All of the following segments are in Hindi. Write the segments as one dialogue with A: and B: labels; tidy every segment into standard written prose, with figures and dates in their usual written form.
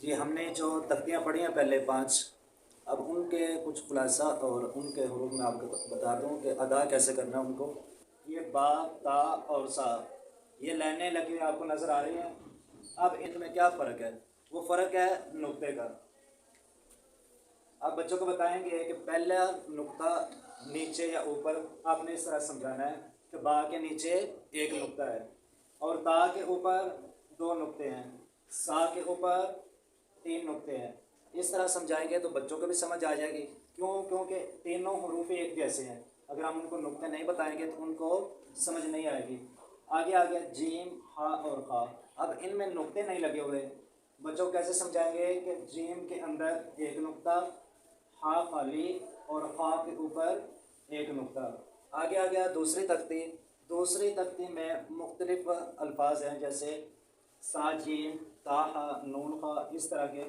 A: जी, हमने जो तख्तियाँ पढ़ी हैं पहले 5, अब उनके कुछ खुलासा और उनके हुरूफ में आपको बता दूँ कि अदा कैसे करना है उनको। ये बा, ता और सा, ये लाइनें लगी हुई आपको नज़र आ रही हैं। अब इनमें क्या फ़र्क है? वो फ़र्क है नुक्ते का। आप बच्चों को बताएंगे कि पहला नुक्ता नीचे या ऊपर आपने इस तरह समझाना है कि बा के नीचे एक नुक्ता है और ता के ऊपर 2 नुक्ते हैं, सा के ऊपर 3 नुक्ते हैं। इस तरह समझाएंगे तो बच्चों को भी समझ आ जाएगी। क्यों? क्योंकि तीनों हरूफ एक जैसे हैं। अगर हम उनको नुक्ते नहीं बताएंगे तो उनको समझ नहीं आएगी। आगे आ गया जीम, हा और खा। अब इनमें नुक्ते नहीं लगे हुए, बच्चों को कैसे समझाएंगे कि जीम के अंदर एक नुक्ता, हा खाली और खा के ऊपर एक नुक्ता। आगे आ गया दूसरी तख्ती। दूसरी तख्ती में मुख्तलिफ अल्फाज हैं, जैसे सा जीम, ता हा, नून खा, इस तरह के।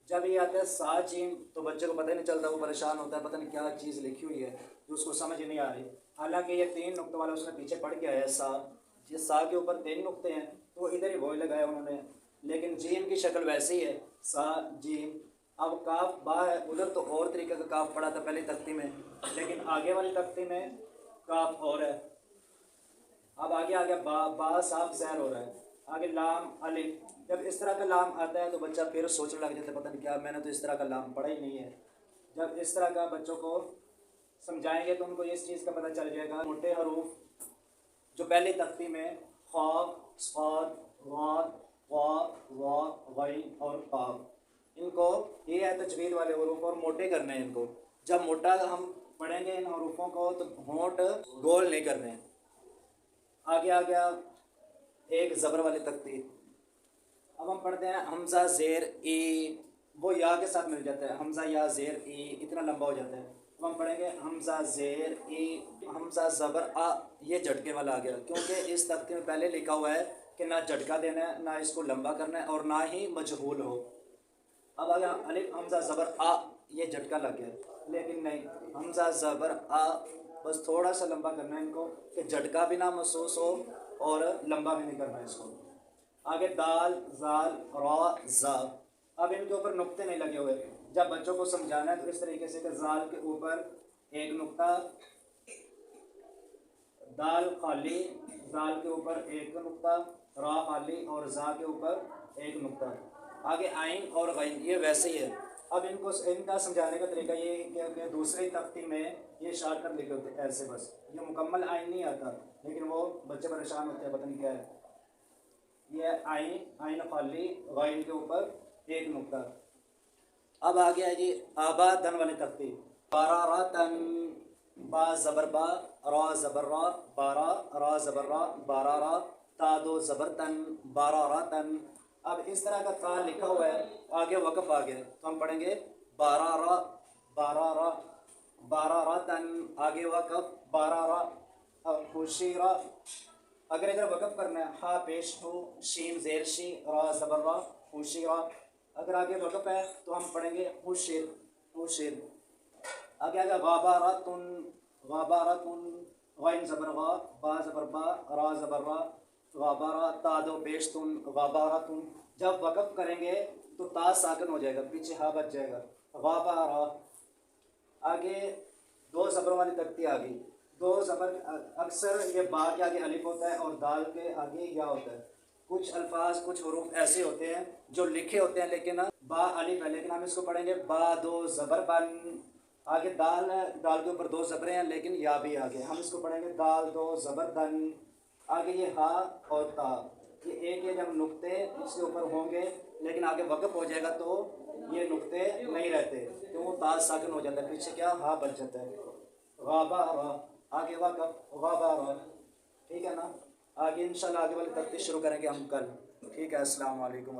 A: जब ये आता है सा जीम तो बच्चे को पता ही नहीं चलता, वो परेशान होता है, पता नहीं क्या चीज़ लिखी हुई है जो उसको समझ नहीं आ रही। हालांकि ये 3 नुक्तों वाला उसने पीछे पढ़ के आया है सा, जिस सा के ऊपर 3 नुक्ते हैं तो इधर ही वही लगाया उन्होंने, लेकिन जीम की शक्ल वैसी है, सा जीम। अब काफ बा है, उधर तो और तरीके का काफ पढ़ा था पहली तख्ती में, लेकिन आगे वाली तख्ती में काफ और है। अब आगे आ गया बा, बा साफ जहर हो रहा है। आगे लाम अलिफ। जब इस तरह का लाम आता है तो बच्चा फिर सोचने लग जाता है, पता नहीं क्या, मैंने तो इस तरह का लाम पढ़ा ही नहीं है। जब इस तरह का बच्चों को समझाएंगे तो उनको इस चीज़ का पता चल जाएगा। मोटे हरूफ जो पहली तख्ती में खा, साद, वाद, वा, वा, गैन और काफ, इनको ये है तजवीद वाले हरूफ और मोटे करने हैं इनको। जब मोटा हम पढ़ेंगे इन हरूफों को तो होंठ गोल नहीं करने हैं। आगे आ गया एक ज़बर वाली तख्ती। अब हम पढ़ते हैं हमज़ा ज़ेर ई, वो या के साथ मिल जाता है, हमज़ा या ज़ेर ई इतना लंबा हो जाता है। अब हम पढ़ेंगे हमज़ा ज़ेर ई, हमज़ा ज़बर आ, ये झटके वाला आ गया, क्योंकि इस तख्ते में पहले लिखा हुआ है कि ना झटका देना है, ना इसको लंबा करना है और ना ही मजहूल हो। अब आ गया अलिफ हमज़ा ज़बर आ, ये झटका लग गया, लेकिन नहीं, हमज़ा ज़बर आ, बस थोड़ा सा लंबा करना है इनको कि झटका भी ना महसूस हो और लंबा भी नहीं करना है इसको। आगे दाल, जाल, रा, जा। अब इनके ऊपर नुक्ते नहीं लगे हुए। जब बच्चों को समझाना है तो इस तरीके से कि जाल के ऊपर एक नुक्ता, दाल खाली, दाल के ऊपर एक नुक्ता, रा खाली और जा के ऊपर एक नुक्ता। आगे आइन और गैन, ये वैसे ही है। अब इनको इनका समझाने का तरीका ये है कि दूसरी तख्ती में ये शॉर्टकट लिखे होते हैं ऐसे, बस ये मुकम्मल आइन नहीं आता, लेकिन वो बच्चे परेशान होते हैं, पता नहीं क्या है। ये आइन, आइन खाली, गैन के ऊपर एक नुक्ता। अब आ गया जी आबा दन वाली तख्ती। बारा तन, बा ज़बर बा, रा ज़बर रा, बारा, रा ज़बर रा, बारा रा, ता दो ज़बर तन, बारा रा तन। अब इस तरह का ता लिखा हुआ है, आगे वक़फ़ आ गया तो हम पढ़ेंगे बारा रा, बारा रा, बारा रा तन, आगे वक़फ़, बारा रा, खुशीरा। अगर इधर वक़फ़ करना है, हा पेश हो, शीन ज़ेर शी, रा ज़बर रा, खुशीरा। अगर आगे वक़फ़ है तो हम पढ़ेंगे हुशिर, हुशिर। आगे आगे गाबारातुन, गाबारातुन, गैन ज़बर गा, बा ज़बर बा, रा ज़बर रा, गाबारा, ता दो पेश तुन, गाबारातुन। जब वक़फ़ करेंगे तो ता साकिन हो जाएगा, पीछे हा बच जाएगा, गाबारा। आगे 2 ज़बरों वाली तख्ती आ गई। 2 ज़बर, अक्सर ये बा के आगे अलिफ होता है और दाल के आगे या होता है। कुछ अल्फाज, कुछ हरूफ ऐसे होते हैं जो लिखे होते हैं लेकिन बा अलिफ है, लेकिन हम इसको पढ़ेंगे बा 2 ज़बर बन। आगे दाल है, दाल के ऊपर 2 ज़बरें हैं लेकिन या भी आगे, हम इसको पढ़ेंगे दाल 2 ज़बर दन। आगे ये हा और ता, ये एक है जब नुक्ते इसके ऊपर होंगे, लेकिन आगे वक़फ़ हो जाएगा तो ये नुक्ते नहीं रहते, तो वो ता साकिन हो जाता है, पीछे क्या हा बच जाता है। गाबा रा, आगे वक़फ़, गाबा रा। ठीक है ना। आगे इंशाल्लाह आगे वाली तफ्तीश शुरू करेंगे हम कल। ठीक है, अस्सलाम वालेकुम।